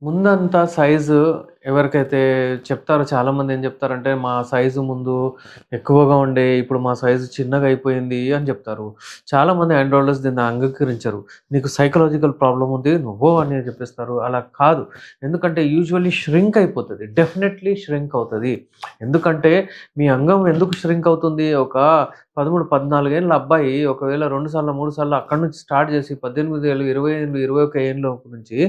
ముందంతా సైజు ఎవరికైతే చెప్తారో చాలామంది ఏం చెప్తారంటే, మా సైజు ముందు ఎక్కువగా ఉండే, ఇప్పుడు మా సైజు చిన్నగా అయిపోయింది అని చెప్తారు. చాలామంది ఆండ్రాయిడర్స్ దీన్ని అంగీకరించరు. నీకు సైకలాజికల్ ప్రాబ్లమ్ ఉంది, నువ్వో అని చెప్పేస్తారు. అలా కాదు. ఎందుకంటే యూజువల్లీ ష్రింక్ అయిపోతది. డెఫినెట్‌లీ ష్రింక్ అవుతది. ఎందుకంటే మీ అంగం ఎందుకు ష్రింక్ అవుతుంది? ఒక 13, 14 ఏళ్ల అబ్బాయి ఒకవేళ 2 సార్లు, 3 సార్లు అక్కడి నుంచి స్టార్ట్ చేసి 18 ఏళ్ళు, 20 ఏళ్ళు, 21 ఏళ్ళ నుంచి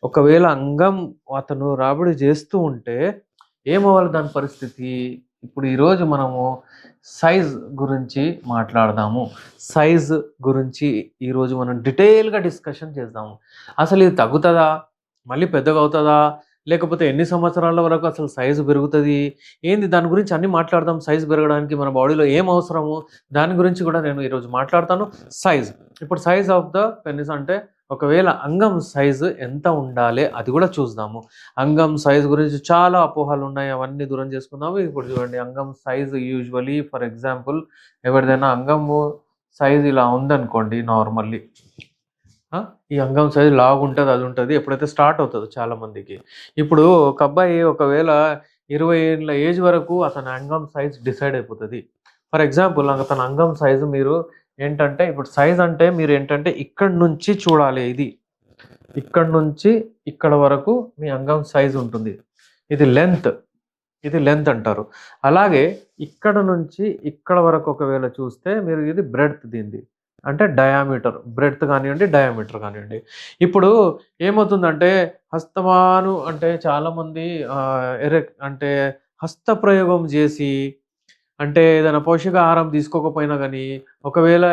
ఒకవేళ అంగం అతను రాబడి చేస్తూ ఉంటే ఏమవ్వాలి దాని పరిస్థితి? ఇప్పుడు ఈరోజు మనము సైజ్ గురించి మాట్లాడదాము. సైజ్ గురించి ఈరోజు మనం డీటెయిల్‌గా డిస్కషన్ చేద్దాము. అసలు ఇది తగ్గుతదా? మళ్ళీ పెద్దగవుతదా? లేకపోతే ఎన్ని సంవత్సరాల వరకు అసలు సైజ్ పెరుగుతది? ఏంది దాని గురించి అన్నీ మాట్లాడదాం. సైజ్ పెరగడానికి మన బాడీలో ఏం అవసరము? దాని గురించి కూడా నేను ఈరోజు మాట్లాడతాను. సైజ్. ఇప్పుడు సైజ్ ఆఫ్ ద పెనిస్ అంటే ఒకవేళ అంగం సైజు ఎంత ఉండాలి అది కూడా చూద్దాము. అంగం సైజు గురించి చాలా అపోహలున్నాయి. అవన్నీ దూరం చేసుకుందాము. ఇప్పుడు చూడండి, అంగం సైజు యూజువల్లీ ఫర్ ఎగ్జాంపుల్ ఎవరిదైనా అంగము సైజు ఇలా ఉందనుకోండి నార్మల్లీ. ఆ! ఈ అంగం సైజు లావుంటది, అదుంటది. ఎప్పుడైతే స్టార్ట్ అవుతదో చాలామందికి. ఇప్పుడు ఒక అబ్బాయి ఒకవేళ 20 ఏళ్ల ఏజ్ వరకు అతని అంగం సైజ్ డిసైడ్ అయిపోతది. ఫర్ ఎగ్జాంపుల్ అతని అంగం సైజు మీరు ఏంటంటే, ఇప్పుడు సైజ్ అంటే మీరేంటంటే ఇక్కడి నుంచి చూడాలి ఇది. ఇక్కడి నుంచి ఇక్కడ వరకు మీ అంగం సైజ్ ఉంటుంది. ఇది లెంత్. ఇది లెంత్ అంటారు. అలాగే ఇక్కడ నుంచి ఇక్కడ వరకు ఒకవేళ చూస్తే మీరు ఇది బ్రెడ్త్ దీనిది. అంటే డయామీటర్. బ్రెడ్త్ కానియండి, డయామీటర్ కానియండి. ఇప్పుడు ఏమవుతుందంటే అంటే చాలామంది అంటే హస్తప్రయోగం జేసి, అంటే ఏదైనా పోషకాహారం తీసుకోకపోయినా గానీ, ఒకవేళ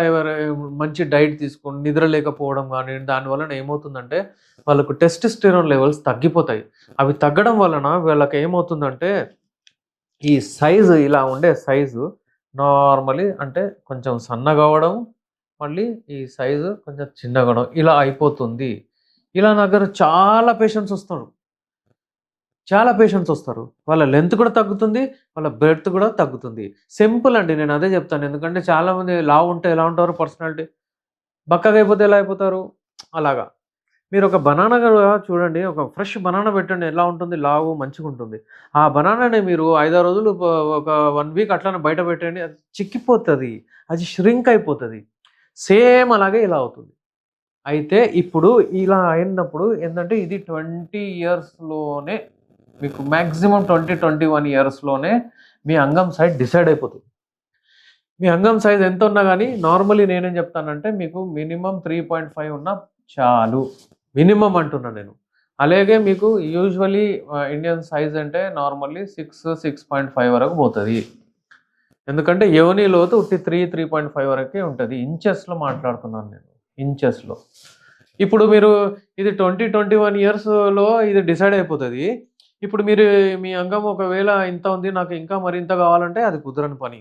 మంచి డైట్ తీసుకొని నిద్ర లేకపోవడం గానియండి, దాని వలన ఏమవుతుందంటే వాళ్ళకు టెస్టోస్టెరాన్ లెవెల్స్ తగ్గిపోతాయి. అవి తగ్గడం వలన వీళ్ళకేమవుతుందంటే ఈ సైజు ఇలా ఉండే సైజు నార్మల్లీ అంటే కొంచెం సన్నగవ్వడం, మళ్ళీ ఈ సైజు కొంచెం చిన్నగవ్వడం ఇలా అయిపోతుంది. ఇలా నా దగ్గర చాలా పేషెంట్స్ వస్తారు. చాలా పేషెంట్స్ వస్తారు. వాళ్ళ లెంత్ కూడా తగ్గుతుంది. వాళ్ళ బ్రెడ్త్ కూడా తగ్గుతుంది. సింపుల్ అండి. నేను అదే చెప్తాను. ఎందుకంటే చాలామంది లావుంటే ఎలా ఉంటారు పర్సనాలిటీ? బక్కగయిపోతే ఎలా అయిపోతారు? అలాగా. మీరొక బనానా గూడా చూడండి. ఒక ఫ్రెష్ బనానా పెట్టండి ఎలా ఉంటుంది? లావు మంచిగుంటుంది. ఆ బనానాని మీరు 5, 6 రోజులు ఒక 1 వీక్ అట్లనే బయట పెట్టండి. అది చిక్కిపోతది. అది ష్రింక్ అయిపోతది. సేమ్ అలాగే ఇలా అవుతుంది. అయితే ఇప్పుడు ఇలా అయినప్పుడు ఏందంటే ఇది 20 ఇయర్స్‌లోనే మీకు మాక్సిమం 20, 21 ఇయర్స్‌లోనే మీ అంగం సైజ్ డిసైడ్ అయిపోతది. మీ అంగం సైజ్ ఎంతున్నా గాని నార్మల్లీ నేనేం చెప్తానంటే మీకు మినిమమ్ 3.5 ఉన్నా చాలు. మినిమమ్ అంటున్నా నేను. అలాగే మీకు యూజువల్లీ ఇండియన్ సైజ్ అంటే నార్మల్లీ 6, 6.5 వరకు పోతది. ఎందుకంటే యోని లోతు ఉట్టి 3.5 వరకే ఉంటది. ఇంచెస్‌లో మాట్లాడుతున్నాను నేను. ఇంచెస్‌లో. ఇప్పుడు మీరు ఇది 20, 21 ఇయర్స్‌లో ఇది డిసైడ్ అయిపోతది. ఇప్పుడు మీరు మీ అంగం ఒకవేళ ఇంత ఉంది, నాకు ఇంకా మరింత కావాలంటే అది కుదరని పని.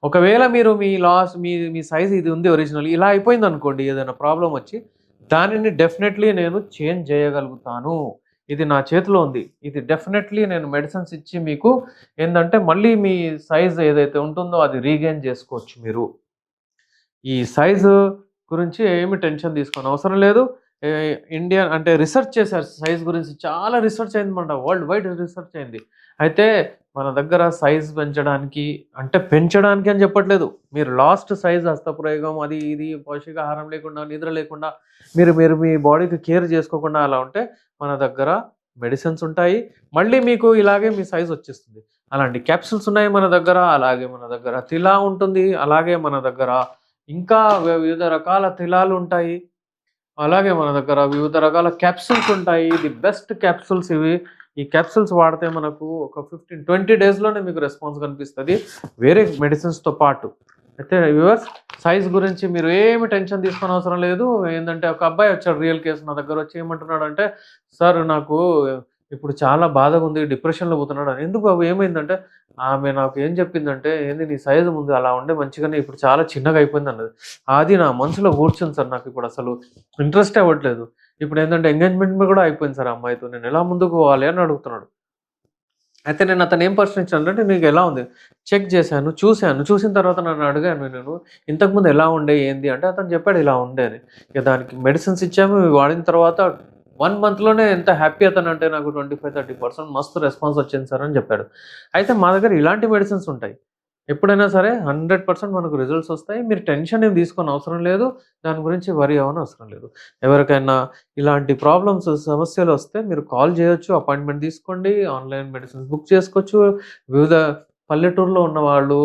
ఒకవేళ మీరు మీ లాస్ మీ మీ సైజ్ ఇది ఉంది ఒరిజినల్. ఇలా అయిపోయిందనుకోండి ఏదైనా ప్రాబ్లమ్ వచ్చి, దానిని డెఫినెట్‌లీ నేను చేంజ్ చేయగలుగుతాను. ఇది నా చేతిలో ఉంది. ఇది డెఫినెట్‌లీ నేను మెడిసిన్స్ ఇచ్చి మీకు ఏందంటే మళ్ళీ మీ సైజ్ ఏదైతే ఉంటుందో అది రీగెయిన్ చేసుకోవచ్చు మీరు. ఈ సైజు గురించి ఏమి టెన్షన్ తీసుకోనవసరం లేదు. ఏ ఇండియా అంటే రిసర్చ్ చేశారు సైజ్ గురించి. చాలా రిసర్చ్ అయిందన్నమాట. వరల్డ్ వైడ్ రిసర్చ్ అయింది. అయితే మన దగ్గర సైజ్ పెంచడానికి అంటే పెంచడానికి అని చెప్పట్లేదు. మీరు లాస్ట్ సైజ్ హస్తప్రయోగం అది ఇది పౌష్టికాహారం లేకుండా, నిద్ర లేకుండా మీరు మీరు మీ బాడీకి కేర్ చేసుకోకుండా అలా ఉంటే మన దగ్గర మెడిసిన్స్ ఉంటాయి. మళ్ళీ మీకు ఇలాగే మీ సైజ్ వచ్చేస్తుంది. అలాంటి క్యాప్సూల్స్ ఉన్నాయి మన దగ్గర. అలాగే మన దగ్గర తిలా ఉంటుంది. అలాగే మన దగ్గర ఇంకా వివిధ రకాల తిలాలుంటాయి. అలాగే మన దగ్గర వివిధ రకాల క్యాప్సూల్స్ ఉంటాయి. ది బెస్ట్ క్యాప్సూల్స్ ఇవి. ఈ క్యాప్సూల్స్ వాడితే మనకు ఒక 15, 20 డేస్‌లోనే మీకు రెస్పాన్స్ కనిపిస్తది. వేరే మెడిసిన్స్‌తో పాటు. అయితే వ్యూవర్స్, సైజ్ గురించి మీరు ఏమి టెన్షన్ తీసుకోనవసరం లేదు. ఏందంటే ఒక అబ్బాయి వచ్చాడు రియల్ కేస్ నా దగ్గరొచ్చి ఏమంటున్నాడంటే, "సార్ నాకు ఇప్పుడు చాలా బాధగుంది. డిప్రెషన్‌లో పోతున్నాను." ఎందుకు బాబు ఏమైందంటే, ఆమె నాకు ఏం చెప్పిందంటే, "ఏంది నీ సైజ్ ముందు అలా ఉండే మంచిగానే ఇప్పుడు చాలా చిన్నగా అయిపోయిందన్నది." అది నా మనసులో కూర్చుంది సార్. నాకిప్పుడసలు ఇంట్రెస్టే అవ్వట్లేదు. ఇప్పుడేందంటే ఎంగేజ్‌మెంట్ కూడా అయిపోయింది సార్ ఆ అమ్మాయితో. నేనెలా ముందుకు పోవాలి అని అడుగుతున్నాడు. అయితే నేను అతనేం ప్రశ్నించానంటే, "నీకెలా ఉంది?" చెక్ చేశాను, చూసాను. చూసిన తర్వాత నన్ను అడిగాను నేను, "ఇంతకుముందు ఎలా ఉండే? ఏంది?" అంటే అతను చెప్పాడు ఇలా ఉండే అని. ఇక దానికి మెడిసిన్స్ ఇచ్చాము. ఇవి వాడిన తర్వాత 1 మంత్‌లోనే ఎంత హ్యాపీ అతనంటే నాకు 25, 30% మస్తు రెస్పాన్స్ వచ్చింది సార్ అని చెప్పాడు. అయితే మా దగ్గర ఇలాంటి మెడిసిన్స్ ఉంటాయి. ఎప్పుడైనా సరే 100% మనకు రిజల్ట్స్ వస్తాయి. మీరు టెన్షన్ ఏం తీసుకోనవసరం లేదు. దాని గురించి వరీ అవ్వనవసరం లేదు. ఎవరికైనా ఇలాంటి ప్రాబ్లమ్స్, సమస్యలొస్తే మీరు కాల్ చేయొచ్చు, అపాయింట్‌మెంట్ తీసుకోండి. ఆన్‌లైన్ మెడిసిన్స్ బుక్ చేసుకోవచ్చు. వివిధ పల్లెటూరులో ఉన్నవాళ్ళు,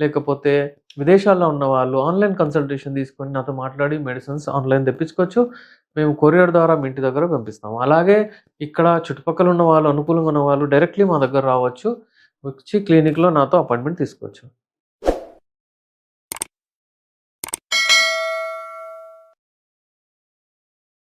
లేకపోతే విదేశాల్లో ఉన్నవాళ్ళు ఆన్‌లైన్ కన్సల్టేషన్ తీసుకొని నాతో మాట్లాడి మెడిసిన్స్ ఆన్‌లైన్ తెప్పించుకోవచ్చు. మేము కొరియర్ ద్వారా మీ ఇంటి దగ్గర పంపిస్తాము. అలాగే ఇక్కడ చుట్టుపక్కల ఉన్న వాళ్ళు, అనుకూలంగా ఉన్న వాళ్ళు డైరెక్ట్‌లీ మా దగ్గర రావచ్చు. వచ్చి క్లినిక్‌లో నాతో అపాయింట్‌మెంట్ తీసుకోవచ్చు.